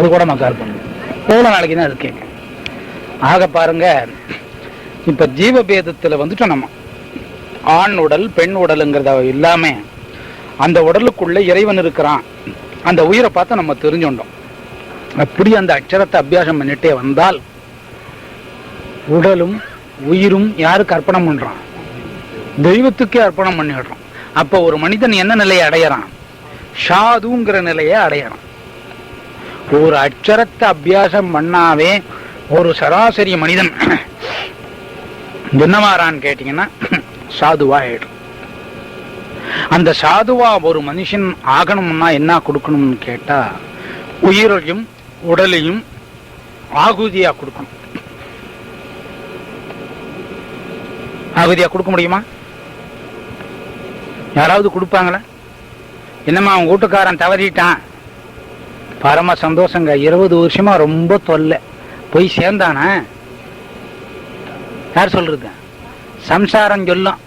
அது கூட மக்கார் பண்ணும். எவ்வளோ நாளைக்கு தான் அது கேட்க. ஆக பாருங்க, இப்ப ஜீவபேதத்துல வந்துட்டு நம்ம ஆண் உடல் பெண் உடலுங்கிறத இல்லாம அந்த உடலுக்குள்ள இறைவன் இருக்கிறான், அந்த உயிரை பார்த்து நம்ம தெரிஞ்சுட்டோம். அப்படி அந்த அக்ஷரத்தை அபியாசம் பண்ணிட்டே வந்தால் உடலும் உயிரும் யாருக்கு அர்ப்பணம் பண்றான்? தெய்வத்துக்கே அர்ப்பணம் பண்ணிடுறோம். அப்ப ஒரு மனிதன் என்ன நிலையை அடையறான்? சாதுங்கிற நிலையை அடையறான். ஒரு அக்ஷரத்தை அபியாசம் பண்ணாவே ஒரு சராசரி மனிதன் என்னவாரான்னு கேட்டீங்கன்னா சாதுவா ஆயிடும். அந்த சாதுவா ஒரு மனுஷன் ஆகணும்னா என்ன கொடுக்கணும்னு கேட்டா உயிரையும் உடலையும் ஆகுதியா கொடுக்கணும். ஆகுதியா கொடுக்க முடியுமா? யாராவது கொடுப்பாங்களா? என்னம்மா அவன் வீட்டுக்காரன் தவறிட்டான், பரம சந்தோஷங்க, 20 வருஷமா ரொம்ப தொல்லை, போய் சேர்ந்தானா? யார் சொல்றது? சம்சாரம் சொல்லும்.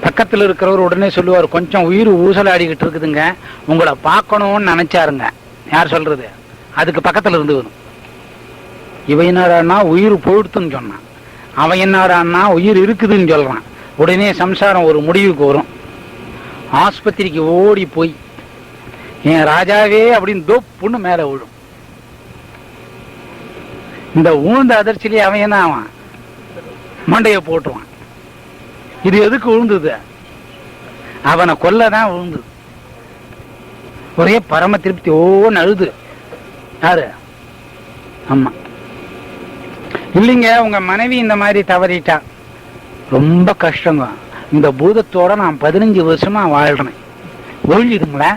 பக்கத்தில் இருக்கிறவர் உடனே சொல்லுவார், கொஞ்சம் உயிர் ஊசலாடிக்கிட்டு இருக்குதுங்க, உங்களை பார்க்கணும்னு நினைச்சாருங்க. யார் சொல்றது? அதுக்கு பக்கத்தில் இருந்து வரும். இவன் என்னடான்னா உயிர் போயிடுத்துன்னு சொன்னான், அவன் என்னடான்னா உயிர் இருக்குதுன்னு சொல்றான். உடனே சம்சாரம் ஒரு முடிவுக்கு வரும். ஆஸ்பத்திரிக்கு ஓடி போய் என் ராஜாவே அப்படின்னு தொப்புன்னு மேல விழும். இந்த ஊழ்ந்த அதிர்ச்சியிலே அவன் என்ன ஆவான்? மண்டைய போட்டுவான். இது எதுக்கு விழுந்தது? அவனை கொல்லதான் விழுந்தது. ஒரே பரம திருப்தி. ஓன்னு அழுது. யாரு? அம்மா. இல்லைங்க உங்க மனைவி இந்த மாதிரி தவறிட்டா, ரொம்ப கஷ்டங்க, இந்த பூதத்தோட நான் 15 வருஷமா வாழ்றேன், ஒழிஞ்சுதுங்களா?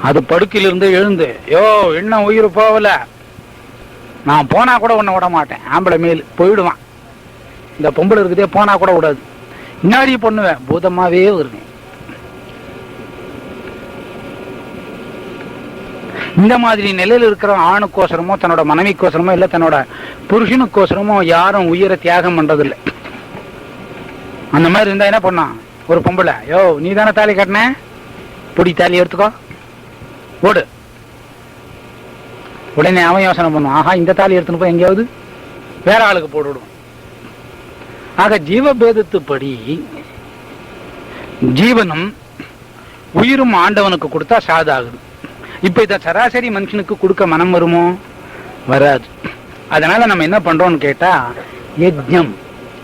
அது படுக்கையிலிருந்து எழுந்து, யோ இன்னும் உயிர் போகல, நான் போனா கூட உன்னை விட மாட்டேன், ஆம்பளை மேல் போயிடுவான், இந்த பொம்பளை இருக்குதே போனா கூட விடாது, இன்னாடி பண்ணுவேன், பூதமாவே வருவேன். இந்த மாதிரி நிலையில் இருக்கிற ஆணுக்கோசரமோ தன்னோட மனைவிக்கோசரமோ இல்ல தன்னோட புருஷனுக்கோசரமோ யாரும் உயிரை தியாகம் பண்றதில்லை. அந்த மாதிரி இருந்தா என்ன பண்ணான்? ஒரு பொம்பளை, யோ நீ தானே தாலி கட்டின, பொடி தாலி எடுத்துக்கோ ஓடு. உடனே அவன் யோசனை பண்ணுவான், ஆஹா இந்த தாலி எடுத்துன்னு போய் எங்கேயாவது வேற ஆளுக்கு போட்டுவிடும். ஆக ஜீவபேதத்துப்படி ஜீவனும் உயிரும் ஆண்டவனுக்கு கொடுத்தா சாதாகுது. இப்ப இத சராசரி மனுஷனுக்கு கொடுக்க மனம் வருமோ? வராது. அதனால நம்ம என்ன பண்றோம்னு கேட்டா யஜ்ஞம்.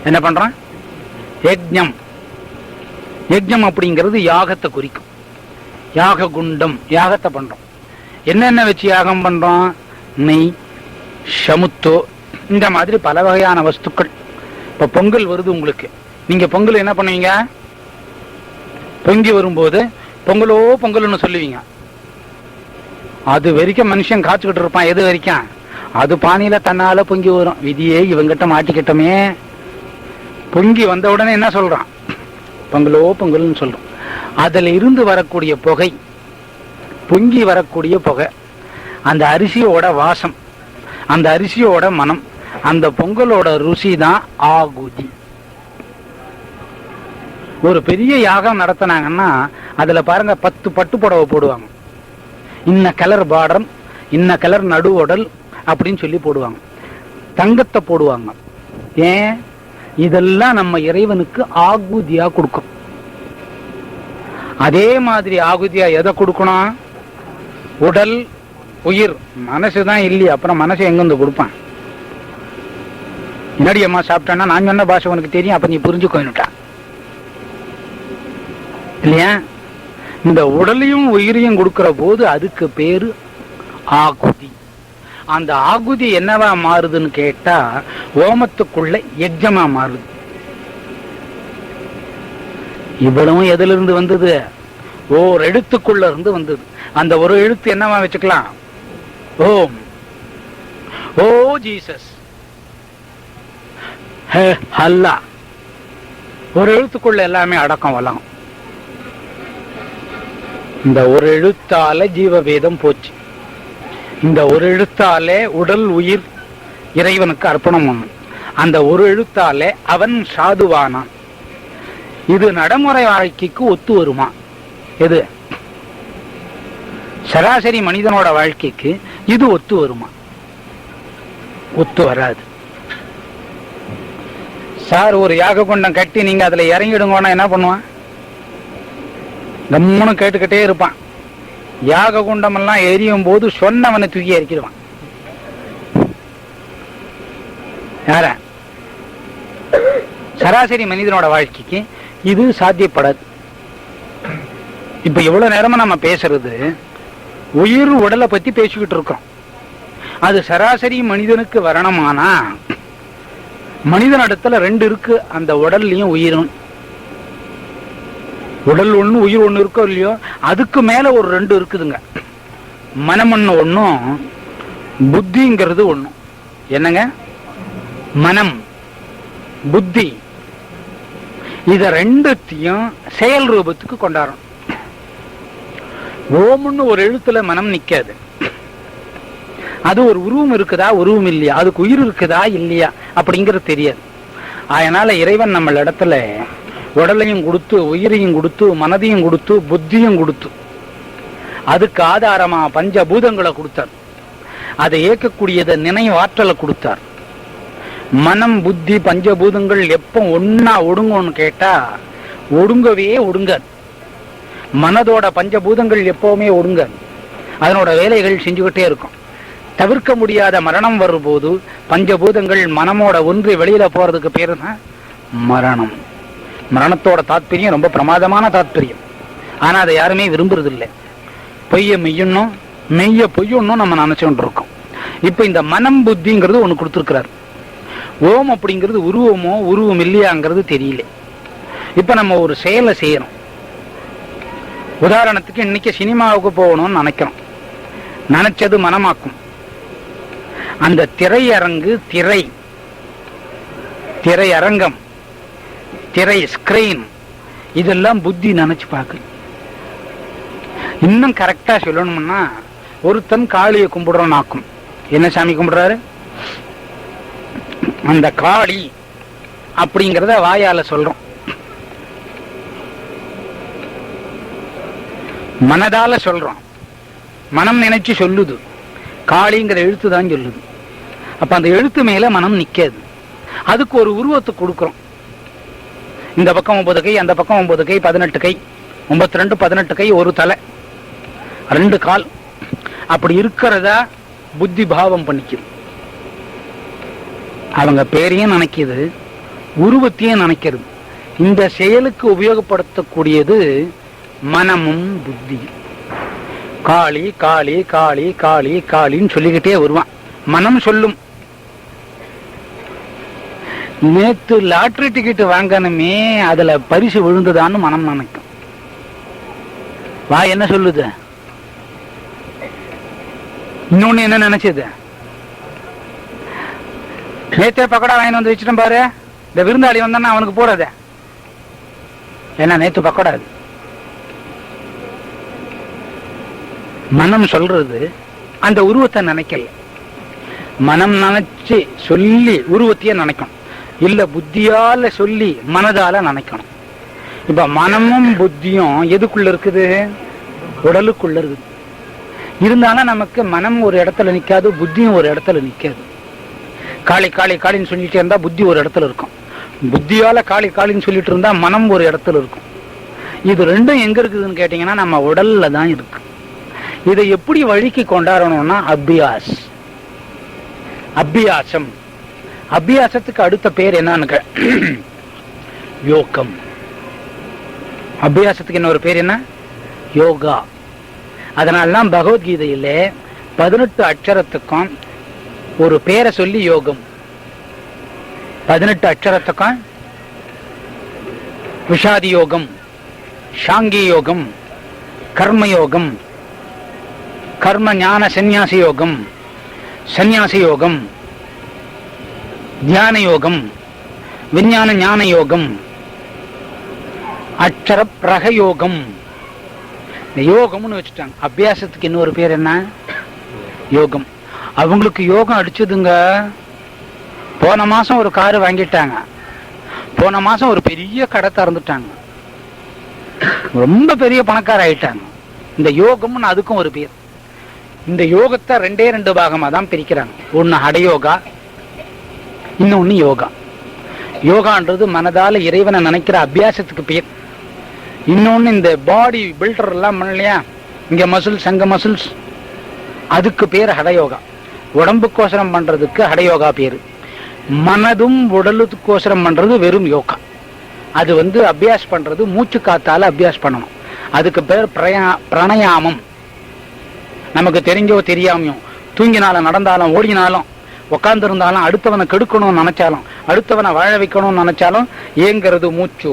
என்ன பண்றோம்? யஜ்ஞம். யஜ்ஞம் அப்படிங்கிறது யாகத்தை குறிக்கும். யாக குண்டம், யாகத்தை பண்றோம். என்னென்ன வச்சு யாகம் பண்றோம்? நெய், சமுத்தோ, இந்த மாதிரி பல வகையான வஸ்துக்கள். இப்ப பொங்கல் வருது உங்களுக்கு, நீங்க பொங்கல் என்ன பண்ணுவீங்க? பொங்கி வரும்போது பொங்கலோ பொங்கல்னு சொல்லுவீங்க. அது வரைக்கும் மனுஷன் காய்ச்சிக்கிட்டு இருப்பான். எது வரைக்கும்? அது பானையில தன்னால பொங்கி வரும். விதியே இவங்கிட்ட மாட்டிக்கிட்டோமே. பொங்கி வந்த உடனே என்ன சொல்றான்? பொங்கலோ பொங்கல்னு சொல்றோம். அதுல இருந்து வரக்கூடிய புகை, பொங்கி வரக்கூடிய புகை, அந்த அரிசியோட வாசம், அந்த அரிசியோட மனம், அந்த பொங்கலோட ருசி தான் ஆகுதி. ஒரு பெரிய யாகம் நடத்தினாங்கன்னா அதுல பாருங்க 10 பட்டு புடவை போடுவாங்க. இன்ன கலர் பார்டர், இன்ன கலர் நடுவுடல் அப்படின்னு சொல்லி போடுவாங்க. தங்கத்தை போடுவாங்க. ஏன்? இதெல்லாம் நம்ம இறைவனுக்கு ஆகுதியா கொடுக்கும். அதே மாதிரி ஆகுதியா எதை கொடுக்கணும்? உடல், உயிர். மனசுதான் இல்லையா, அப்புறம் மனசு எங்கிருந்து கொடுப்பான்? முன்னாடி அம்மா சாப்பிட்டான்னா நான் சொன்ன பாஷை உனக்கு தெரியும், அப்ப நீ புரிஞ்சுக்கோன்னுட்டா இல்லையா? இந்த உடலையும் உயிரையும் கொடுக்கிற போது அதுக்கு பேரு ஆகுதி. அந்த ஆகுதி என்னவா மாறுதுன்னு கேட்டா ஓமத்துக்குள்ள யஜ்ஞமா மாறுது. இவ்வளவும் எதுல இருந்து வந்தது? ஓர் எழுத்துக்குள்ள இருந்து வந்தது. அந்த ஒரு எழுத்து என்னவா வச்சுக்கலாம்? ஓம். ஓ ஜீசஸ், அல்லா. ஒரு எழுத்துக்குள்ள எல்லாமே அடக்கம் வல்லாம். இந்த ஒரு எழுத்தால ஜீவபேதம் போச்சு. இந்த ஒரு எழுத்தாலே உடல் உயிர் இறைவனுக்கு அர்ப்பணம் பண்ணும். அந்த ஒரு எழுத்தாலே அவன் சாதுவானான். இது நடைமுறை வாழ்க்கைக்கு ஒத்து வருமா? எது? சராசரி மனிதனோட வாழ்க்கைக்கு இது ஒத்து வருமா? ஒத்து வராது. சார், ஒரு யாக குண்டம் கட்டி நீங்க அதுல இறங்கிடுங்கன்னா என்ன பண்ணுவான்? கம்முன்னு கேட்டுக்கிட்டே இருப்பான். யாக குண்டம் எல்லாம் எரியும் போது சொன்னவனை தூக்கி இறக்கிடுவான். யார? சராசரி மனிதனோட வாழ்க்கைக்கு இது சாத்தியப்படாது. இப்ப எவ்வளவு நேரமா நம்ம பேசுறது உயிர் உடலை பத்தி பேசிக்கிட்டு இருக்கோம். அது சராசரி மனிதனுக்கு வரணுமானா மனிதன் இடத்துல ரெண்டு இருக்கு, அந்த உடல்லையும் உயிரும். உடல் ஒண்ணு உயிர் ஒண்ணு இருக்கோ இல்லையோ, அதுக்கு மேல ஒரு ரெண்டு இருக்குதுங்க. மனம்னு ஒண்ணும் புத்திங்கிறது ஒண்ணும். என்னங்க? மனம் புத்தி, இத ரெண்டுத்தையும் செயல் ரூபத்துக்கு கொண்டாடணும். ஓம்னு ஒரு எழுத்துல மனம் நிக்காது. அது ஒரு உருவம் இருக்குதா உருவம் இல்லையா, அதுக்கு உயிர் இருக்குதா இல்லையா அப்படிங்கிறது தெரியாது. அதனால இறைவன் நம்ம இடத்துல உடலையும் கொடுத்து உயிரையும் கொடுத்து மனதையும் கொடுத்து புத்தியும் கொடுத்து அதுக்கு ஆதாரமா பஞ்சபூதங்களை கொடுத்தார். அதை இயக்கக்கூடியதை நினைவாற்றலை கொடுத்தார். மனம் புத்தி பஞ்சபூதங்கள் எப்ப ஒன்னா ஒடுங்கும்னு கேட்டா ஒடுங்கவே ஒடுங்காது. மனதோட பஞ்சபூதங்கள் எப்பவுமே ஒடுங்காது. அதனோட வேலைகள் செஞ்சுக்கிட்டே இருக்கும். தவிர்க்க முடியாத மரணம் வரும்போது பஞ்சபூதங்கள் மனமோட ஒன்று வெளியில போறதுக்கு பேரு தான் மரணம். மரணத்தோட தாத்பரியம் ரொம்ப பிரமாதமான தாத்பரியம். ஆனா அதை யாருமே விரும்புறது இல்லை. பொய்ய மெய்யணும், மெய்ய பொய்யணும் நம்ம நினைச்சுட்டு இருக்கோம். இப்ப இந்த மனம் புத்திங்கிறது ஒண்ணு கொடுத்துருக்கிறார். ஓம் அப்படிங்கிறது உருவமோ உருவம் இல்லையாங்கிறது தெரியல. இப்ப நம்ம ஒரு செயலை செய்யணும். உதாரணத்துக்கு இன்னைக்கு சினிமாவுக்கு போகணும்னு நினைக்கிறோம். நினைச்சது மனமாக்கும். அந்த திரையரங்கு, திரையரங்கம், திரை ஸ்கிரீன், இதெல்லாம் புத்தி நினைச்சு பார்க்க. இன்னும் கரெக்டா சொல்லணும்னா, ஒருத்தன் காளியை கும்பிடுறோம் ஆக்கும். என்ன சாமி கும்பிடுறாரு? அந்த காளி அப்படிங்கறத வாயால சொல்றோம், மனதால சொல்றோம். மனம் நினைச்சு சொல்லுது, காளிங்கிற எழுத்து தான் சொல்லுது. அப்ப அந்த எழுத்து மேல மனம் நிக்காது. அதுக்கு ஒரு உருவத்தை கொடுக்கிறோம். இந்த பக்கம் 9 கை, அந்த பக்கம் 9 கை, 18 கை, 32 18 கை, ஒரு தலை, 2 கால், அப்படி இருக்கிறதா புத்தி பாவம் பண்ணிக்குது. அவங்க பேரையும் நினைக்குது, உருவத்தையும் நினைக்கிறது. இந்த செயலுக்கு உபயோகப்படுத்தக்கூடியது மனமும் புத்தி. காளி காளி காளி காளி காளின்னு சொல்லிக்கிட்டே வருவான். மனம் சொல்லும், நேத்து லாட்டரி டிக்கெட் வாங்கணுமே அதுல பரிசு விழுந்ததான்னு மனம் நினைக்கும். வா என்ன சொல்லுது? இன்னொன்னு என்ன நினைச்சது? நேத்தே பக்கடா வாங்கி வந்து வச்சுட்டேன் பாரு, இந்த விருந்தாளி வந்தான்னா அவனுக்கு போடாத. ஏன்னா நேத்து பக்கடா. மனம் சொல்றது அந்த உருவத்தை நினைக்கல. மனம் நினைச்சு சொல்லி உருவத்தையே நினைக்கணும். இல்ல புத்தியால சொல்லி மனதால நினைக்கணும். இப்ப மனமும் புத்தியும் எதுக்குள்ள இருக்குது? உடலுக்குள்ள இருக்குது. இருந்தாலும் நமக்கு மனம் ஒரு இடத்துல நிக்காது, புத்தியும் ஒரு இடத்துல நிக்காது. காளி காளி காளின்னு சொல்லிட்டே இருந்தா புத்தி ஒரு இடத்துல இருக்கும். புத்தியால காளி காளின்னு சொல்லிட்டு இருந்தா மனம் ஒரு இடத்துல இருக்கும். இது ரெண்டும் எங்க இருக்குதுன்னு கேட்டீங்கன்னா நம்ம உடல்ல தான் இருக்கு. இதை எப்படி வழிக்கு கொண்டாடணும்னா அபியாஸ், அபியாசம். அபியாசத்துக்கு அடுத்த பேர் என்னன்னு யோகம். அபியாசத்துக்கு இன்னொரு பேர் என்ன? யோகா. அதனால்தான் பகவத்கீதையில 18 அட்சரத்துக்கும் ஒரு பேரை சொல்லி யோகம். 18 அட்சரத்துக்கும் விஷாதி யோகம், சாங்கி யோகம், கர்மயோகம், கர்ம ஞான சந்நியாசி யோகம், சந்நியாசி யோகம், தியான யோகம், விஞ்ஞான ஞான யோகம், அக்ஷர பிரக யோகம். இந்த யோகம்னு வச்சுட்டாங்க. அபியாசத்துக்கு இன்னொரு பேர் என்ன? யோகம். அவங்களுக்கு யோகம் அடிச்சதுங்க. போன மாசம் ஒரு காரு வாங்கிட்டாங்க. போன மாசம் ஒரு பெரிய கடை திறந்துட்டாங்க. ரொம்ப பெரிய பணக்கார ஆயிட்டாங்க. இந்த யோகம்னு அதுக்கும் ஒரு பேர். இந்த யோகத்தை ரெண்டு பாகமா தான் பிரிக்கிறாங்க. ஒன்னு ஹடயோகா, இன்னொன்னு யோகா. யோகான்றது மனதால இறைவனை நினைக்கிற அபியாசத்துக்கு பேர். இன்னொன்னு இந்த பாடி பில்டர் எல்லாம் பண்ணலையா, இங்க மசில்ஸ் அங்க மசில்ஸ், அதுக்கு பேர் ஹடயோகா. உடம்புக்கோசரம் பண்றதுக்கு ஹடயோகா பேரு. மனதும் உடலுக்கோசரம் பண்றது வெறும் யோகா. அது அபியாஸ் பண்றது மூச்சு காத்தால அபியாஸ் பண்ணணும். அதுக்கு பேர் பிராணாயாமம். நமக்கு தெரிஞ்சோ தெரியாமையோ தூங்கினாலும் நடந்தாலும் ஓடினாலும் உட்கார்ந்து இருந்தாலும் அடுத்தவனை கெடுக்கணும்னு நினைச்சாலும் அடுத்தவனை வாழ வைக்கணும்னு நினைச்சாலும் ஏங்கிறது மூச்சு.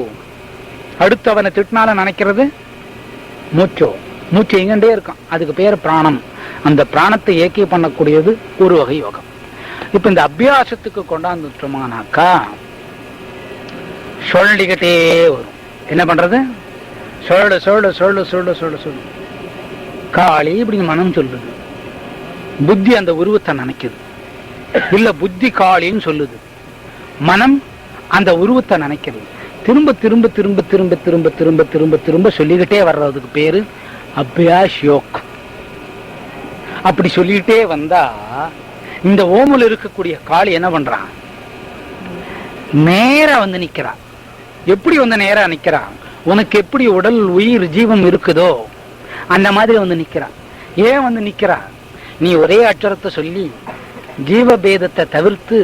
அடுத்தவனை திட்டினாலும் நினைக்கிறது மூச்சோ. மூச்சு எங்கண்டே இருக்கும். அதுக்கு பேர் பிராணம். அந்த பிராணத்தை ஏக்கி பண்ணக்கூடியது ஒரு வகை யோகம். இப்ப இந்த அபியாசத்துக்கு கொண்டாந்துட்டோமானாக்கா சொல்லிக்கிட்டே வரும். என்ன பண்றது? சொல்லு சொல்லு சொல்லு சொல்லு சொல்லு சொல்லு காளி இப்படின்னு மனம் சொல்லுது. புத்தி அந்த உருவத்தை நினைக்குது. இல்ல புத்தி காளின்னு சொல்லுது, மனம் அந்த உருவத்தை நினைக்கிறது. திரும்ப திரும்ப திரும்ப திரும்ப திரும்ப திரும்ப திரும்ப திரும்ப சொல்லிக்கிட்டே வர்றதுக்கு பேரு அபியாஸ் யோக். அப்படி சொல்லிக்கிட்டே வந்தா இந்த ஓமுல இருக்கக்கூடிய காளி என்ன பண்றான்? நேரா நிக்கிறான். எப்படி நேரா நிக்கிறான்? உனக்கு எப்படி உடல் உயிர் ஜீவம் இருக்குதோ அந்த மாதிரி நிக்கிறான். ஏன் நிக்கிறான்? நீ ஒரே அட்சரத்தை சொல்லி ஜீவபேதத்தை தவிர்த்து,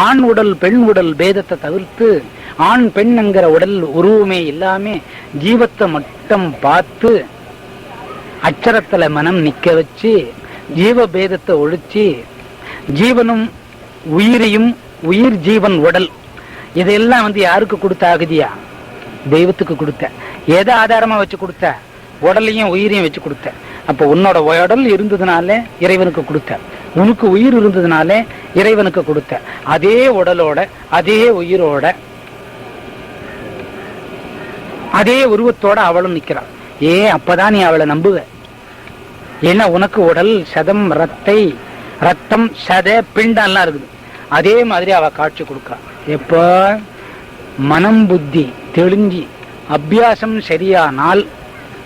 ஆண் உடல் பெண் உடல் பேதத்தை தவிர்த்து, ஆண் பெண்ங்கிற உடல் உருவமே இல்லாம ஜீவத்தை மட்டும் பார்த்து அச்சரத்துல மனம் நிக்க வச்சு ஜீவபேதத்தை ஒழிச்சு ஜீவனும் உயிரையும் உயிர் ஜீவன் உடல் இதெல்லாம் யாருக்கு கொடுத்த ஆகுதியா? தெய்வத்துக்கு கொடுத்த. எதை ஆதாரமா வச்சு கொடுத்த? உடலையும் உயிரையும் வச்சு கொடுத்த. அப்ப உன்னோட உடல் இருந்ததுனால இறைவனுக்கு கொடுத்த, உனக்கு உயிர் இருந்ததுனால இறைவனுக்கு கொடுத்த. அதே உடலோட அதே உயிரோட அதே உருவத்தோட அவளும் நிக்கிறாள். அப்பதான் நீ அவளை நம்புவ. ஏன்னா உனக்கு உடல் சதம் ரத்தம் சத பிண்டம் எல்லாம் இருக்குது. அதே மாதிரி அவ காட்சி கொடுக்கா. எப்ப மனம் புத்தி தெளிஞ்சி அபியாசம் சரியானால்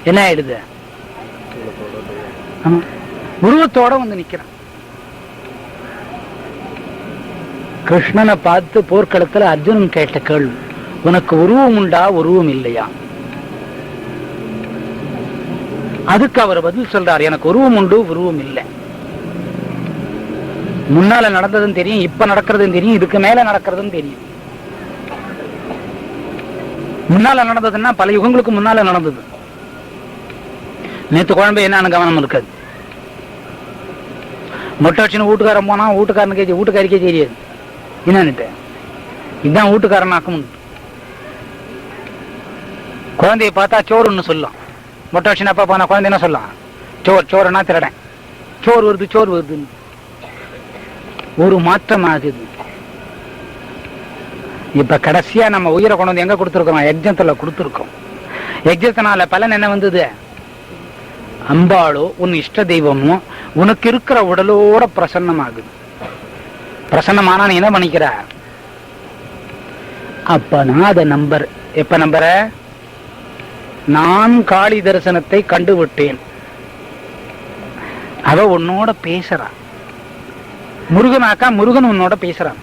என்ன ஆயிடுது? உருவத்தோட நிக்கிறான். கிருஷ்ணனை பார்த்து போர்க்களத்துல அர்ஜுனன் கேட்ட கேள்வி, உனக்கு உருவம் உண்டா உருவம் இல்லையா? அதுக்கு அவர் பதில் சொல்றார், எனக்கு உருவம் உண்டு உருவம் இல்லை. முன்னால நடந்ததும் தெரியும், இப்ப நடக்கிறதும் தெரியும், இதுக்கு மேல நடக்கிறதும் தெரியும். முன்னால நடந்ததுன்னா பல யுகங்களுக்கு முன்னால நடந்தது. நேத்து குழம்பு என்னன்னு கவனம் இருக்காது. மொட்டை வச்சுன்னு வீட்டுக்காரன் போனா வீட்டுக்காரிக்கே தெரியாது என்னன்னுட்டு. இதுதான் வீட்டுக்காரனாக்கும். குழந்தைய பார்த்தா சோறுன்னு சொல்லலாம். மொட்டை வச்சுன்னு அப்பா போனா குழந்தை என்ன சொல்லலாம்? சோறுனா திருடன். சோறு வருதுன்னு ஒரு மாற்றம் ஆகுது. இப்ப கடைசியா நம்ம உயிரை கொண்டு வந்து எங்க கொடுத்துருக்கோம்? யஜ்ஞத்துல கொடுத்துருக்கோம். யஜ்ஞத்தினால பலன் என்ன வந்தது? அம்பாளோ உன் இஷ்ட தெய்வமோ உனக்கு இருக்கிற உடலோட பிரசன்னமாகுது. பிரசன்னமானா நீ என்ன பண்ணிக்கிற? அப்ப நான் அதை எப்ப நம்புற? நான் காளி தரிசனத்தை கண்டுவிட்டேன். அவ உன்னோட பேசுறா. முருகனாக்கா முருகன் உன்னோட பேசுறான்.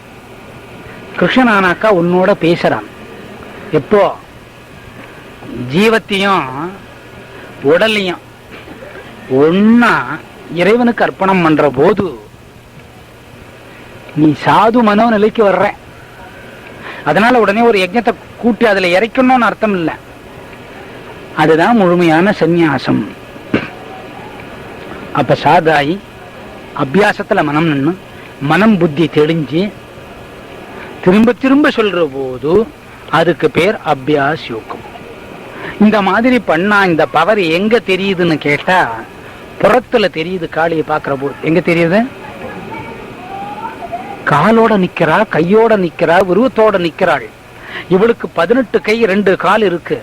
கிருஷ்ணனானாக்கா உன்னோட பேசுறான். எப்போ? ஜீவத்தையும் உடலையும் ஒன்னா இறைவனுக்கு அர்ப்பணம் பண்ற போது நீ சாது மனோ நிலைக்கு வர்ற. அதனால உடனே ஒரு யஜ்ஞத்தை கூட்டி அதுல இறைக்கணும்னு அர்த்தம் இல்லை. அதுதான் முழுமையான சந்நியாசம். அப்ப சாதாயி அபியாசத்துல மனம் நின்னு மனம் புத்தி தெளிஞ்சு திரும்ப திரும்ப சொல்ற போது அதுக்கு பேர் அபியாஸ் யோகம். இந்த மாதிரி பண்ணா இந்த பவர் எங்க தெரியுதுன்னு கேட்டா புறத்துல தெரியுது. காளியை பாக்குற போது எங்க தெரியுது? காலோட நிக்கிறா, கையோட நிக்கிறா, உருவத்தோட நிக்கிறாள். இவளுக்கு 18 கை 2 கால் இருக்கு.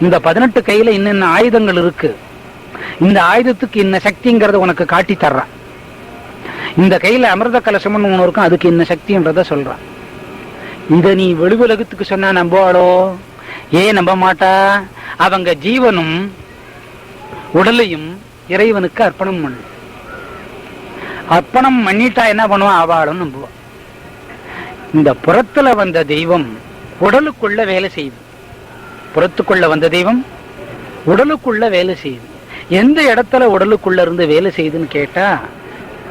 இந்த 18 கையில இன்னென்ன ஆயுதங்கள் இருக்கு. இந்த ஆயுதத்துக்கு இன்ன சக்திங்கிறத உனக்கு காட்டி தர்றான். இந்த கையில அமிர்த கலசம்னு ஒண்ணு இருக்கும், அதுக்கு இன்ன சக்தின்றத சொல்றான். இத நீ வெளி உலகத்துக்கு சொன்னா நம்புவாளோ? ஏன் நம்ப மாட்டா? அவங்க ஜீவனும் உடலையும் இறைவனுக்கு அர்ப்பணம் பண்ணு. அர்ப்பணம் பண்ணிட்டா என்ன பண்ணுவான்? அவளும் நம்புவான். இந்த புறத்துல வந்த தெய்வம் உடலுக்குள்ள வேலை செய்யுது. புறத்துக்குள்ள வந்த தெய்வம் உடலுக்குள்ள வேலை செய்யுது. எந்த இடத்துல உடலுக்குள்ள இருந்து வேலை செய்யுதுன்னு கேட்டா,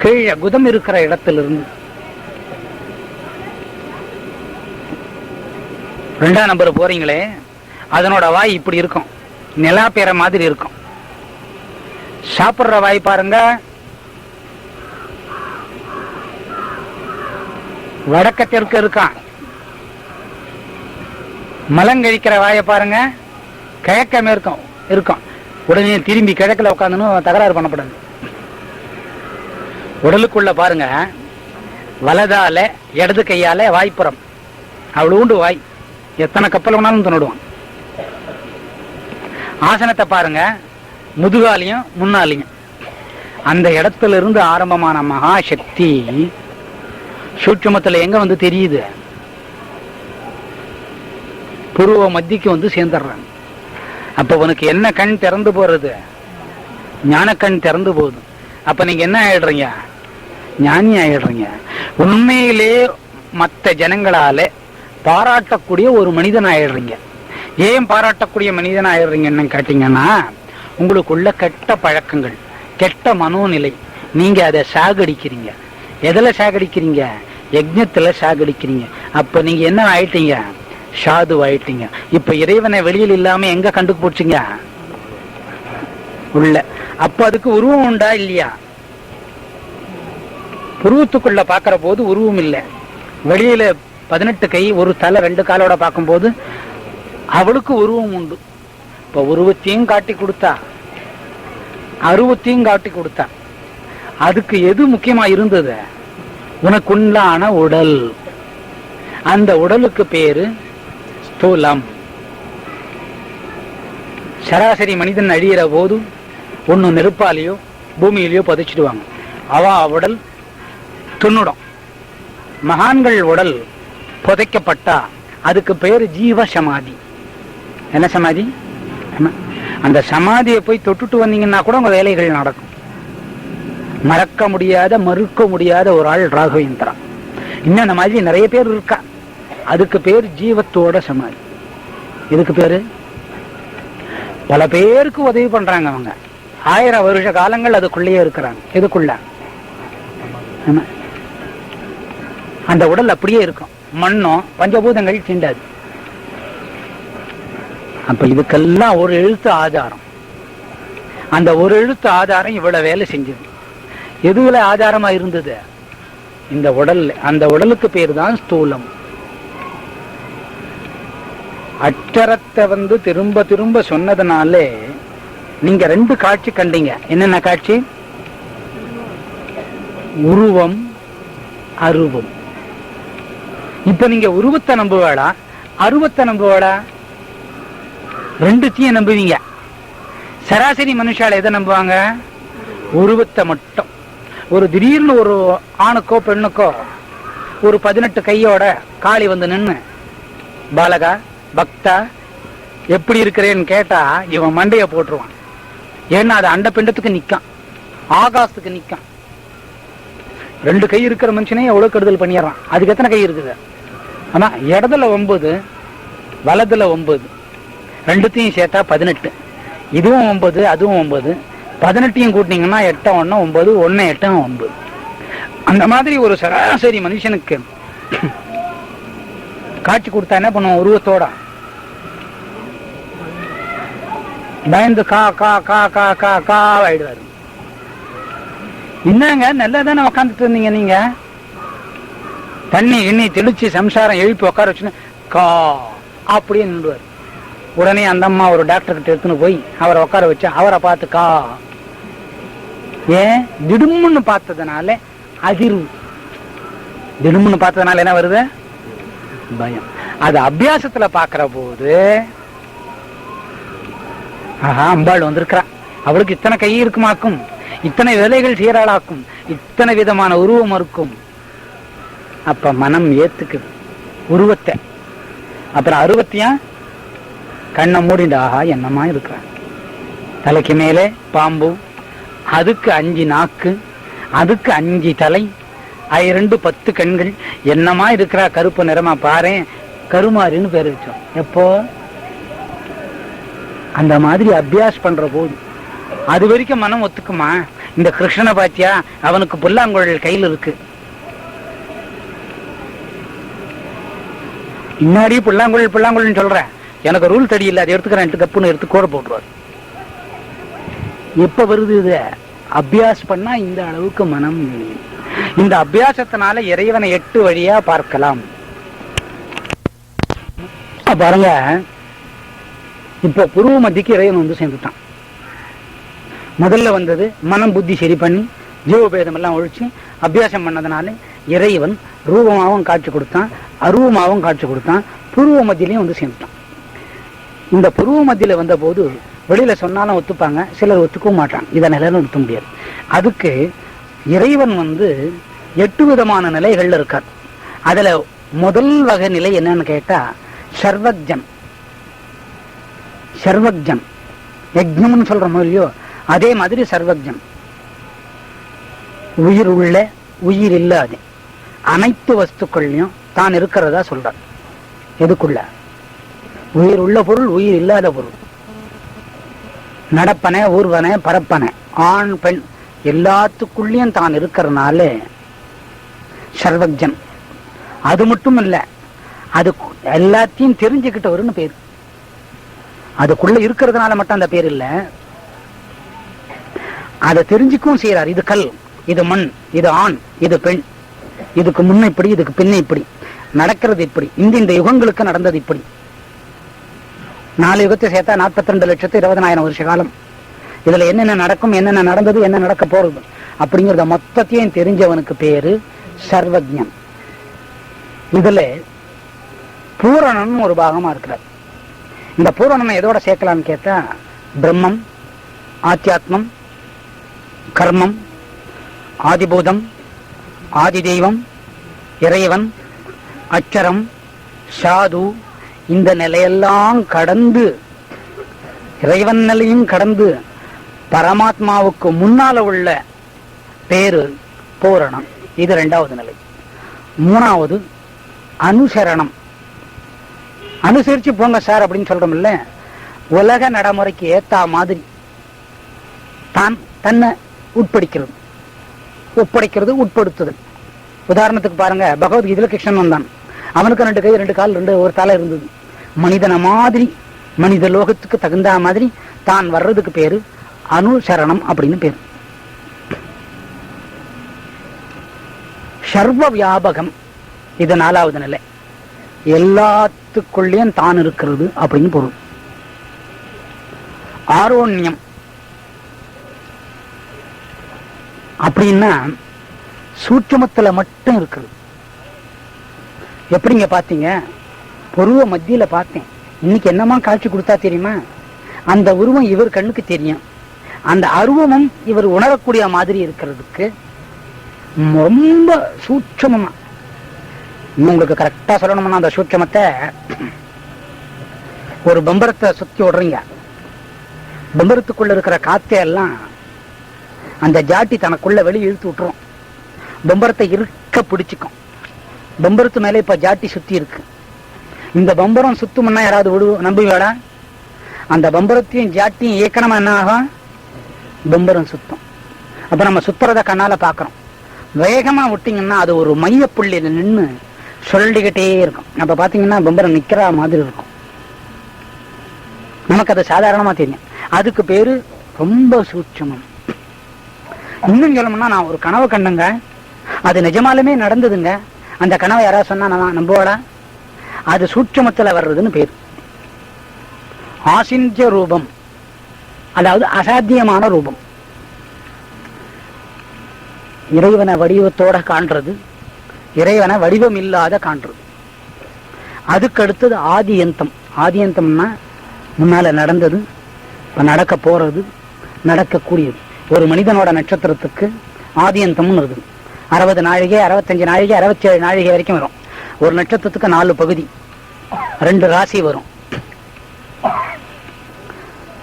கீழே குதம் இருக்கிற இடத்துல இருந்து. 2ஆம் நம்பர் போறீங்களே, அதனோட வாய் இப்படி இருக்கும், நிலா பேர மாதிரி இருக்கும். சாப்பிடுற வாய் பாருங்க, வடக்க தெற்கு இருக்கான். மலங்கழிக்கிற வாயை பாருங்க, கிழக்க மேற்கும் இருக்கும். உடனே திரும்பி கிழக்குல உட்காந்துன்னு தகராறு பண்ணப்படாது. உடலுக்குள்ள பாருங்க, வலதால இடது கையால வாய்ப்புறம், அவ்வளவுண்டு வாய், எத்தனை கப்பல் வேணாலும் தின்னுடுவான். ஆசனத்தை பாருங்க, முதுகாலையும் முன்னாலையும். அந்த இடத்துல இருந்து ஆரம்பமான மகாசக்தி சூட்சுமத்துல எங்க வந்து தெரியுது? புருவ மத்திக்கு வந்து சேர்ந்துடுறாங்க. அப்ப உனக்கு என்ன கண் திறந்து போறது? ஞான கண் திறந்து போகுது. அப்ப நீங்க என்ன ஆயிடுறீங்க? ஞானி ஆயிடுறீங்க. உண்மையிலே மற்ற ஜனங்களால பாராட்டக்கூடிய ஒரு மனிதன் ஆயிடுறீங்க. ஏன் பாராட்டக்கூடிய மனிதன் ஆயிடுறீங்கன்னு கேட்டீங்கன்னா, உங்களுக்குள்ள கெட்ட பழக்கங்கள், கெட்ட மனோநிலை, நீங்க அதை சாகடிக்கிறீங்க. எதுல சாகடிக்கிறீங்க? யஜ்ஞத்துல சாகடிக்கிறீங்க. அப்ப நீங்க என்ன ஆயிட்டீங்க? சாது ஆயிட்டீங்க. இப்ப இறைவனை வெளியில் இல்லாம எங்க கண்டுபிடிச்சிங்க? உள்ள. அப்ப அதுக்கு உருவம் உண்டா இல்லையா? புருவத்துக்குள்ள பாக்குற போது உருவம் இல்லை. வெளியில 18 கை, ஒரு தலை, 2 காலோட பார்க்கும் போது அவளுக்கு உருவம் உண்டு. இப்ப உருவத்தையும் காட்டி கொடுத்தா, அருவத்தையும் காட்டி கொடுத்தா. அதுக்கு எது முக்கியமா இருந்தது? உனக்குள்ளான உடல். அந்த உடலுக்கு பேரு ஸ்தூலம். சராசரி மனிதன் அழியிற போது ஒன்னு நெருப்பாலேயோ பூமியிலேயோ புதைச்சிடுவாங்க. அவ உடல் துண்ணுடும். மகான்கள் உடல் புதைக்கப்பட்டா அதுக்கு பேரு ஜீவ சமாதி. என்ன சமாதி? அந்த சமாதியை போய் தொட்டுட்டு வந்தீங்கன்னா கூட உங்க வேலைகள் நடக்கும். மறக்க முடியாத, மறுக்க முடியாத ஒரு ஆள் ராகவேந்திரா. இன்னும் அந்த மாதிரி நிறைய பேர் இருக்கா. அதுக்கு பேர் ஜீவத்தோட சமாதி. இதுக்கு பேரு பல பேருக்கு உதவி பண்றாங்க. அவங்க 1000 வருஷ காலங்கள் அதுக்குள்ளேயே இருக்கிறாங்க. இதுக்குள்ள அந்த உடல் அப்படியே இருக்கும். மண்ணும் பஞ்சபூதங்கள் தீண்டாது. அப்ப இதுக்கெல்லாம் ஒரு எழுத்து ஆதாரம். அந்த ஒரு எழுத்து ஆதாரம் இவ்வளவு வேலை செஞ்சது. எதுல ஆதாரமா இருந்தது? இந்த உடல். அந்த உடலுக்கு பேர் தான் ஸ்தூலம். அச்சரத்தை வந்து திரும்ப திரும்ப சொன்னதுனாலே நீங்க 2 காட்சி கண்டீங்க. என்னென்ன காட்சி? உருவம், அருவம். இப்ப நீங்க உருவத்தை நம்புவாளா, அருவத்தை நம்புவாளா? 2த்தையும் நம்புவீங்க. சராசரி மனுஷால எதை நம்புவாங்க? உருவத்தை மட்டும். ஒரு திடீர்னு ஒரு ஆணுக்கோ பெண்ணுக்கோ ஒரு 18 கையோட காளி வந்து நின்னு, பாலகா, பக்தா, எப்படி இருக்கிறேன்னு கேட்டா இவன் மண்டைய போட்டுருவான். ஏன்னா அது அண்ட பிண்டத்துக்கு நிக்கான், ஆகாசத்துக்கு நிக்கான். 2 கை இருக்கிற மனுஷனே எவ்வளவு கெடுதல் பண்ணிடுறான். அதுக்கு எத்தனை கை இருக்குது? ஆனா இடத்துல 9, வலதுல 9, 2த்தையும் சேர்த்தா 18. இதுவும் 9, அதுவும் 9. 18யும் கூட்டினீங்கன்னா 8 1 9, 1 8 9. அந்த மாதிரி ஒரு சராசரி மனுஷனுக்கு காட்சி கொடுத்தா என்ன பண்ணுவோம்? உருவத்தோட பயந்து கா கா கா கா கா கா ஆயிடுவாரு. என்னங்க நல்லதானே உக்காந்துட்டு இருந்தீங்க நீங்க? தண்ணி எண்ணி தெளிச்சு சம்சாரம் எழுப்பி உட்கார வச்சுன்னு கா அப்படியே நின்றுவார். உடனே அந்த அம்மா ஒரு டாக்டர் கிட்ட எடுத்துன்னு போய் அவரை உட்கார வச்சு அவரை பார்த்து கா. ஏன்? திடும்னு பார்த்ததுனால அதிர்வு. திடும்னு பார்த்ததுனால என்ன வருது? பயம். அது அபியாசத்துல பாக்குற போது, ஆஹா அம்பாள் வந்திருக்கிறா, அவளுக்கு இத்தனை கை இருக்குமாக்கும், இத்தனை வேலைகள் செய்யறாளாக்கும், இத்தனை விதமான உருவம் இருக்கும். அப்ப மனம் ஏத்துக்குது உருவத்தை. அப்புறம் அருவத்தையும் கண்ணை மூடிண்டு, ஆஹா என்னமா இருக்கிறான். தலைக்கு மேலே பாம்பு, அதுக்கு 5 நாக்கு, அதுக்கு 5 தலை, 2 10 கண்கள், என்னமா இருக்கிறா கருப்பு நிறமா பாரு, கருமாரின்னு பேர் வச்சோம். எப்போ அந்த மாதிரி அபியாஸ் பண்ற போது அது வரைக்கும் மனம் ஒத்துக்குமா? இந்த கிருஷ்ணனை பாத்தியா, அவனுக்கு புல்லாங்குழல் கையில் இருக்கு, முன்னாடி புல்லாங்குழல் சொல்ற, எனக்கு ரூல் தெரியல, அதை எடுத்துக்கிறேன், கப்புன்னு எடுத்து கோட போட்டுருவார். எப்ப வருது இது? அபியாஸ் பண்ணா இந்த அளவுக்கு மனம். இந்த அபியாசத்தினால இறைவனை 8 வழியா பார்க்கலாம். பாருங்க, இப்ப புருவ மத்திக்கு இறைவன் வந்து சேர்ந்துட்டான். முதல்ல வந்தது மனம் புத்தி சரி பண்ணி ஜீவபேதம் எல்லாம் ஒழிச்சு அபியாசம் பண்ணதுனால இறைவன் ரூபமாகவும் காட்சி கொடுத்தான், அரூபமாகவும் காட்சி கொடுத்தான், புருவ மத்தியிலையும் வந்து சேர்ந்துட்டான். இந்த புருவ மத்தியில வந்த போது வெளியில சொன்னாலும் ஒத்துப்பாங்க, சிலர் ஒத்துக்கவும் மாட்டாங்க. இதை நிலையில நிறுத்த முடியாது. அதுக்கு இறைவன் வந்து 8 விதமான நிலைகள் இருக்கார். அதுல முதல் வகை நிலை என்னன்னு கேட்டா சர்வஜன். சர்வஜன் யஜ்ஞம்னு சொல்றோமோ இல்லையோ, அதே மாதிரி சர்வஜன். உயிர் உள்ள உயிர் இல்லாத அனைத்து வஸ்துக்கள்லையும் தான் இருக்கிறதா சொல்றார். எதுக்குள்ள? உயிர் உள்ள பொருள், உயிர் இல்லாத பொருள், நடப்பன ஊர்வன பரப்பன ஆண் பெண் எல்லாத்துக்குள்ளேயும் தான் இருக்கிறதுனால சர்வஜன். அது மட்டும் இல்ல, அது எல்லாத்தையும் தெரிஞ்சுக்கிட்டவருன்னு பேரு. அதுக்குள்ள இருக்கிறதுனால மட்டும் அந்த பேர் இல்ல, அதை தெரிஞ்சுக்கவும் செய்யறார். இது கல், இது மண், இது ஆண், இது பெண், இதுக்கு முன்ன இப்படி, இதுக்கு பின்ன இப்படி நடக்கிறது, இப்படி இந்த யுகங்களுக்கு நடந்தது இப்படி. 4 யுகத்தை சேர்த்தா 42,20,000 வருஷ காலம். இதுல என்னென்ன நடக்கும், என்னென்ன நடந்தது, என்ன நடக்க போறது அப்படிங்கறத மொத்தத்தையும் தெரிஞ்சவனுக்கு பேரு சர்வஜன். இதுல பூரணன் ஒரு பாகமா இருக்கிறார். இந்த பூரணனை எதோட சேர்க்கலான்னு கேட்டா பிரம்மம், ஆத்தியாத்மம், கர்மம், ஆதிபூதம், ஆதி தெய்வம், இறைவன், அச்சரம், சாது, இந்த நிலையெல்லாம் கடந்து இறைவன் நிலையும் கடந்து பரமாத்மாவுக்கு முன்னால உள்ள பேரு பூரணம். இது 2வது நிலை. 3வது அனுசரணம். அனுசரிச்சு போங்க சார் அப்படின்னு சொல்றோம் இல்ல, உலக நடைமுறைக்கு ஏத்தா மாதிரி தான் தன்னை உட்படுத்துறது, உட்படுத்துதல். உதாரணத்துக்கு பாருங்க, பகவத்கீதையில கிருஷ்ணன் வந்தான், அவனுக்கு 2 கை 2 கால் 1 தலை இருந்தது. மனிதன மாதிரி, மனித லோகத்துக்கு தகுந்த மாதிரி தான் வர்றதுக்கு பேரு அனுசரணம் அப்படின்னு பேரு. சர்வ வியாபகம், இது 4வது நிலை. எல்லாத்துக்குள்ளேயும் தான் இருக்கிறது அப்படின்னு பொருள். ஆரோன்யம் அப்படின்னா சூட்சமத்துல மட்டும் இருக்குது. எப்படிங்க பாத்தீங்க? புருவ மத்தியில பார்த்தேன். இன்னைக்கு என்னமா காட்சி கொடுத்தா தெரியுமா? அந்த உருவம் இவர் கண்ணுக்கு தெரியும், அந்த அருவமும் இவர் உணரக்கூடிய மாதிரி இருக்கிறதுக்கு ரொம்ப சூட்சமமா. உங்களுக்கு கரெக்டா சொல்லணும்னா அந்த சூட்சமத்தை ஒரு பம்பரத்தை சுத்தி விடுறீங்க, பம்பரத்துக்குள்ள இருக்கிற காத்தையெல்லாம் அந்த ஜாட்டி தனக்குள்ள வெளியே இழுத்து விட்டுரும், பம்பரத்தை இருக்க பிடிச்சிக்கும். பம்பரத்து மேல இப்ப ஜாட்டி சுத்தி இருக்கு. இந்த பம்பரம் சுத்தும்னா யாராவது நம்புவீங்களா? அந்த பம்பரத்தையும் ஜாட்டியும் இயக்கணமா என்ன ஆகும்? பம்பரம் சுத்தம். அப்ப நம்ம சுத்துறத கண்ணால பாக்குறோம். வேகமா விட்டீங்கன்னா அது ஒரு மைய புள்ளியில நின்று சொல்லிக்கிட்டே இருக்கும். அப்ப பாத்தீங்கன்னா பம்பரம் நிக்கிற மாதிரி இருக்கும். நமக்கு அது சாதாரணமா தெரியும். அதுக்கு பேரு ரொம்ப சூட்சமம். இன்னும் சொல்லணும்னா, நான் ஒரு கனவு கண்டுங்க, அது நிஜமாலுமே நடந்ததுங்க. அந்த கனவை யாராவது சொன்னா நான் நம்புவாடா? அது சூட்சமத்துல வர்றதுன்னு பேரு. ஆசிந்திய ரூபம், அதாவது அசாத்தியமான ரூபம். இறைவனை வடிவத்தோட காண்றது, இறைவனை வடிவம் இல்லாத காண்றது. அதுக்கு அடுத்தது ஆதியந்தம். ஆதியந்தம்னா முன்னால நடந்தது, இப்ப நடக்க போறது, நடக்கக்கூடியது. ஒரு மனிதனோட நட்சத்திரத்துக்கு ஆதியந்தம்னு இருக்குது. 60 நாழிகை, 65 நாழிகை, 67 நாழிகை வரைக்கும் வரும். ஒரு நட்சத்திரத்துக்கு 4 பகுதி, 2 ராசி வரும்.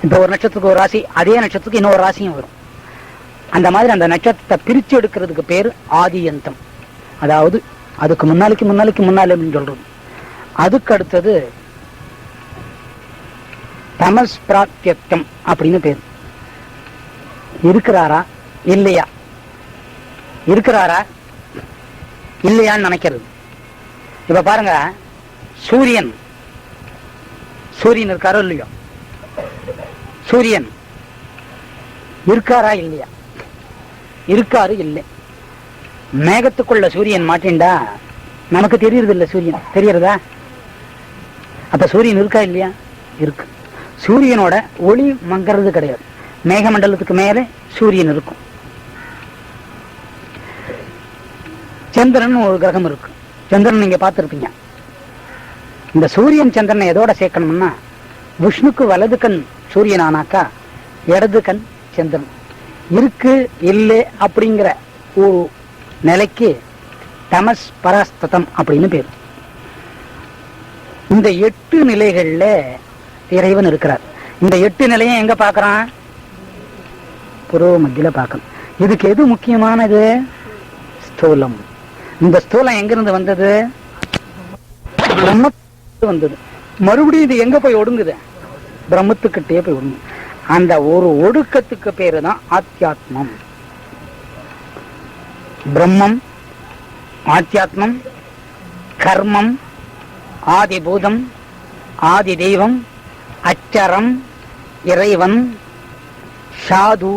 இப்ப ஒரு நட்சத்திரத்துக்கு ஒரு ராசி, அதே நட்சத்திரத்துக்கு இன்னொரு ராசியும் வரும். அந்த மாதிரி அந்த நட்சத்திரத்தை பிரிச்சு எடுக்கிறதுக்கு பேரு ஆதியந்தம். அதாவது அதுக்கு முன்னாலே அப்படின்னு சொல்றது. அதுக்கு அடுத்தது தமஸ் பிராப்தியம் அப்படின்னு பேரு. இருக்கிறாரா இல்லையா, இருக்கிறாரா இல்லையான்னு நினைக்கிறது. இப்ப பாருங்க, சூரியன் இருக்காரோ இல்லையோ, சூரியன் இருக்காரா இல்லையா, இருக்காரு இல்லை. மேகத்துக்குள்ள சூரியன் மாட்டின்டா நமக்கு தெரியறது இல்லை. சூரியன் தெரியறதா? அப்ப சூரியன் இருக்கா இல்லையா? இருக்கு. சூரியனோட ஒளி மங்கிறது கிடையாது. மேகமண்டலத்துக்கு மேலே சூரியன் இருக்கும். சந்திரன் ஒரு கிரகம் இருக்கு. சந்திரன் நீங்க பார்த்திருப்பீங்க. இந்த சூரியன் சந்திரனை எதோட சேர்க்கணும்னா, விஷ்ணுக்கு வலது கண் சூரியன் ஆனாக்கா இடது கண் சந்திரன். இருக்கு இல்லை அப்படிங்கிற ஒரு நிலைக்கு தமஸ் பராஸ்ததம் அப்படின்னு பேரு. இந்த 8 நிலைகள்ல இறைவன் இருக்கிறார். இந்த 8 நிலையும் எங்க பார்க்கறான்? புருவ மத்தியில பார்க்கணும். இதுக்கு எது முக்கியமானது? ஸ்தூலம். இந்த ஸ்தூலம் எங்கிருந்து வந்தது? பிரம்மத்துக்கு வந்தது. மறுபடியும் இது எங்க போய் ஒடுங்குது? பிரம்மத்துக்கிட்டே போய் ஒடுங்கு. அந்த ஒரு ஒடுக்கத்துக்கு பேரு தான் ஆத்தியாத்மம். பிரம்மம், ஆத்தியாத்மம், கர்மம், ஆதிபூதம், ஆதி தெய்வம், அச்சரம், இறைவன், சாது,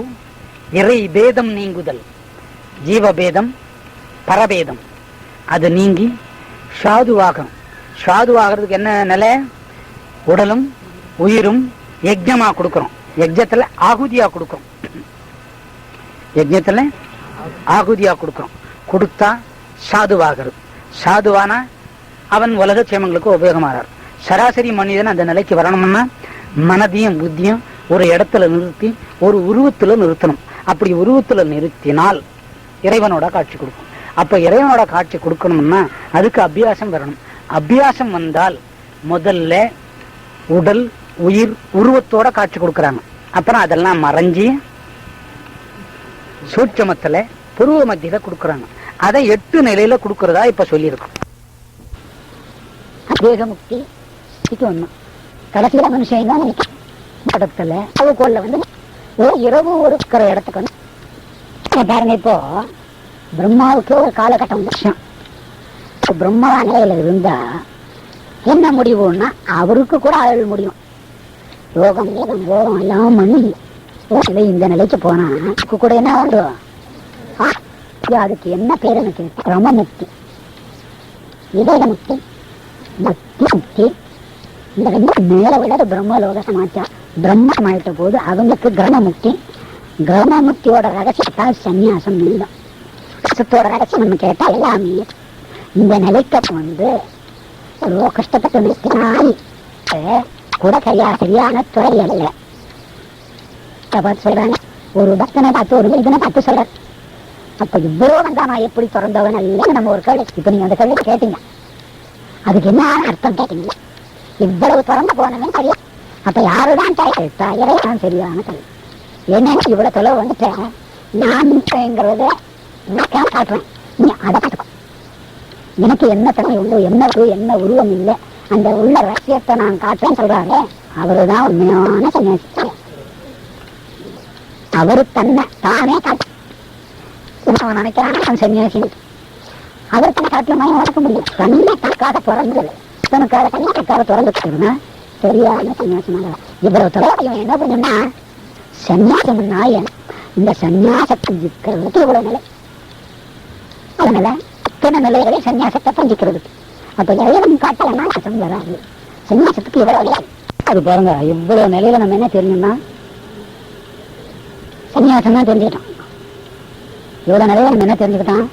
இறை பேதம் நீங்குதல், ஜீவபேதம், பரபேதம், அது நீங்கி சாதுவாகும். சாதுவாகிறதுக்கு என்ன நிலை? உடலும் உயிரும் யஜ்ஞமா கொடுக்கிறோம். யஜ்ஞத்துல ஆகுதியா கொடுக்கிறோம். யஜ்ஞத்துல ஆகுதியா கொடுக்கிறோம். கொடுத்தா சாதுவாகிறது. சாதுவானா அவன் உலக சேமங்களுக்கு உபயோகமாகிறார். சராசரி மனிதன் அந்த நிலைக்கு வரணும்னா மனதையும் புத்தியும் ஒரு இடத்துல நிறுத்தி ஒரு உருவத்துல நிறுத்தணும். அப்படி உருவத்துல நிறுத்தினால் இறைவனோட காட்சி கொடுக்கும். அப்ப இறைவனோட காட்சி கொடுக்கணும்னா அதுக்கு அபியாசம் வரணும். அபியாசம் வந்தால் முதல்ல உடல் உயிர் உருவத்தோட காட்சி கொடுக்கறாங்க. அப்புறம் அதெல்லாம் மறைஞ்சி சூட்சமத்துல புருவ மத்தியில கொடுக்கறாங்க. அதை 8 நிலையில கொடுக்கறதா இப்ப சொல்லியிருக்கோம். தேகமுக்தி கடைசியில மனுஷன் தான் இடத்துல அவக்கோல்ல வந்து இரவு இருக்கிற இடத்துக்கு வந்து பாருங்க. இப்போ பிரம்மாவுக்கு ஒரு காலகட்டம் விஷயம். பிரம்மா நிலையில இருந்தா என்ன முடிவுன்னா அவருக்கு கூட அழல் முடியும். யோகம் யோகம் யோகம் எல்லாம் பண்ணி இந்த நிலைக்கு போனா கூட என்ன ஆகும்? அதுக்கு என்ன பேரு எனக்கு கிரமமுக்தி, இதயமுக்தி, பக்தி முக்தி. இந்த ரெண்டு மேல விட பிரம்மலோக சமாச்சா பிரம்மம் ஆயிட்ட போது அவங்களுக்கு கிரமமுக்தி. கிரமமுக்தியோட ரகசியத்தால் சன்னியாசம் இல்லை. ரகசியத்தோட ரகசியம் நம்ம கேட்டா எல்லாமே இந்த நிலைக்கு வந்து ரொம்ப கஷ்டப்பட்டு நிறுத்தினாய் கூட சரியான துறை அல்ல. சொல்றாங்க ஒரு பக்தனை பார்த்து ஒரு இதனை பார்த்து சொல்ற. அப்ப இவ்வளவு வந்தா நான் எப்படி திறந்தவன் அல்ல. நம்ம ஒரு கேள்வி இப்ப நீங்க அந்த கேள்வி கேட்டீங்க, அதுக்கு என்ன அர்த்தம் கேட்டீங்க? இவ்வளவு திறந்து போனவன் சரியா? அப்ப யாருதான் இறைவன் சரியான கேள்வி. ஏன்னா இவ்வளவு தொலைவு வந்துட்டேன் நான்ங்கிறத நான் காட்டுறேன், நீ அதை பார்த்துக்கோ. எனக்கு என்ன தன்மை உண்டு, என்ன உருவம் இல்லை, அந்த உள்ள ரகசியத்தை நான் காட்டுறேன்னு சொல்றாரு. அவருதான் உண்மையான சன்னியாசி. அவரு தன்னை தானே காட்டு நினைக்கிறான் சன்னியாசி. அவர் தன்னை காட்டியமாக வளர்க்க முடியும். தன்னை தற்காக பிறந்தது தனக்காக தன்னை தற்காக திறந்துட்டுனா சரியான சன்னியாசமாக. இவ்வளவு தொலைவன் என்ன பண்ணுன்னா சன்னியாசம் நாயன். இந்த சன்னியாசத்தை இருக்கிறதுக்கு இவ்வளவு நிலை. அதனால இத்தனை நிலைகளை சன்னியாசத்தை பஞ்சிக்கிறது. அப்ப இறைவன் காட்டலன்னா கஷ்டம் வராது. சன்னியாசத்துக்கு இவ்வளவு அது பாருங்க. இவ்வளவு நிலையில நம்ம என்ன தெரியும்னா சன்னியாசம் தான் தெரிஞ்சுக்கிட்டோம். இவ்வளவு நிலையில நம்ம என்ன தெரிஞ்சுக்கிட்டோம்?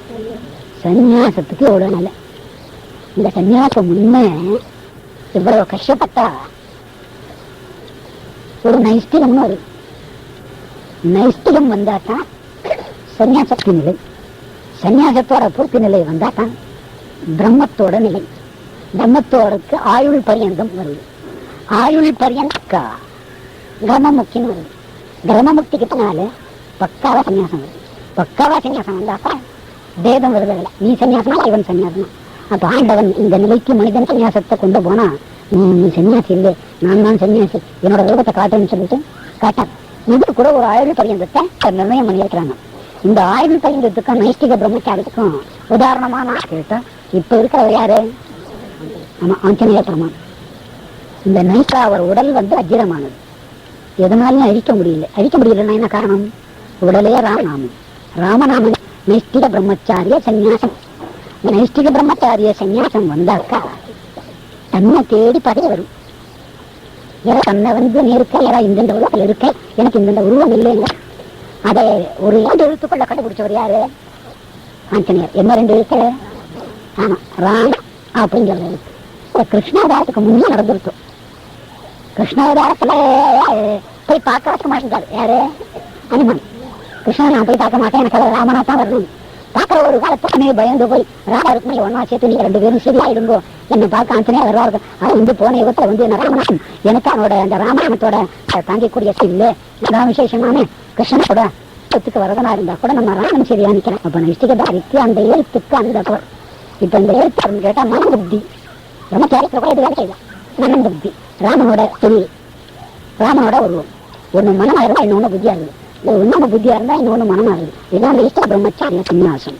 சன்னியாசத்துக்கு இவ்வளவு நிலை. இந்த சன்னியாசம் முன்னே இவ்வளவு கஷ்டப்பட்டா ஒரு நைஷ்டிகம்னு ஒரு நைஷ்டிகம் வந்தாதான் சன்னியாசத்து நிலை. சன்னியாசத்தோட பூர்த்தி நிலை வந்தாதான் பிரம்மத்தோட நிலை. பிரம்மத்தோடுக்கு ஆயுள் பரியந்தம் வருது. ஆயுள் பரியந்தக்கா கிரமமுக்தின்னு வருது. கிரமமுக்திக்கு பின்னால பக்காவா சன்னியாசம் வருது. பக்காவா சன்னியாசம் வந்தாப்ப பேதம் வருதில்லை, நீ சன்னியாசனா இவன் சன்னியாசனா. அப்ப ஆண்டவன் இந்த நிலைக்கு மனிதன் சன்னியாசத்தை கொண்டு போனா, நீ சன்னியாசி இல்லை, நான் தான் சன்னியாசி, என்னோட ரூபத்தை காட்டுன்னு சொல்லிட்டு காட்டான். இது கூட ஒரு ஆயுள் பரியந்தத்தை நிர்ணயம் பண்ணியிருக்கிறாங்க. இந்த ஆயுள் பரியந்தத்துக்கும் நைஷ்டிக பிரம்மச்சாரத்துக்கும் உதாரணமா நான் கேட்டா இப்ப இருக்கிறவர் யாரு? ஆமா, ஆஞ்சநேயர் பெருமான். இந்த நைஷா அவர் உடல் அஜிரமானது, எதனாலும் அழிக்க முடியலன்னா என்ன காரணம்? உடலே ராமநாமம். ராமநாமன் நைஷ்டிக பிரம்மச்சாரிய சன்னியாசம். நைஷ்டிக பிரம்மச்சாரிய சன்னியாசம் வந்தாக்கா தன்னை தேடி பதவி வரும். தன்னை இருக்க இந்த உலகத்தில் இருக்க, எனக்கு இந்த உருவம் இல்லைங்க. அதை ஒரு 2 எழுத்துக்குள்ள கண்டுபிடிச்சவர் யாரு? ஆஞ்சநேயர். என்ன 2 எழுத்து? ஆமா, ராம் அப்படிங்கிற எழுத்து. கிருஷ்ணாவதாரத்துக்கு முன்னே நடந்துருச்சு. கிருஷ்ணாவதாரத்துல போய் பார்க்க மாட்டாரு யாரு? அனுமன். கிருஷ்ணா நான் போய் பார்க்க மாட்டேன், எனக்கு ராமனா தான் வரணும். பார்க்கிற ஒரு காலத்துக்குமே பயந்து போய் ராமருக்கு ஒன்னா சேர்த்து நீங்க 2 பேரும் சரியாயிடுங்கோ, என்னை பார்க்க ஆஞ்சனே வருவார்கள். அது போன யுகத்துல என்ன ராமநாமம் எனக்கு அவனோட அந்த ராமாயணத்தோட தாங்கிக்கூடிய இல்லை. அதான் விசேஷமான கிருஷ்ணனோட சொத்துக்கு வரதனா இருந்தா கூட நம்ம ராமன் சரியா நிக்கிறேன். அப்ப நிஷ்டிகதாரிக்கு அந்த எழுத்துக்கு அந்த இப்ப இந்த எழுத்து அப்படின்னு கேட்டா மனபுத்தி. பிரம்மச்சாரியத்துல கூட இது வேலை செய்யலாம். மனபுத்தி ராமனோட தொழில், ராமனோட உருவம். ஒண்ணு மனமா இருந்தா இன்னொன்னு புத்தியா இருக்குது, இன்னொன்னு புத்தியா இருந்தா இன்னொன்னு மனமா இருக்குது. இதுதான் இஷ்ட பிரம்மச்சாரிய சன்னியாசம்.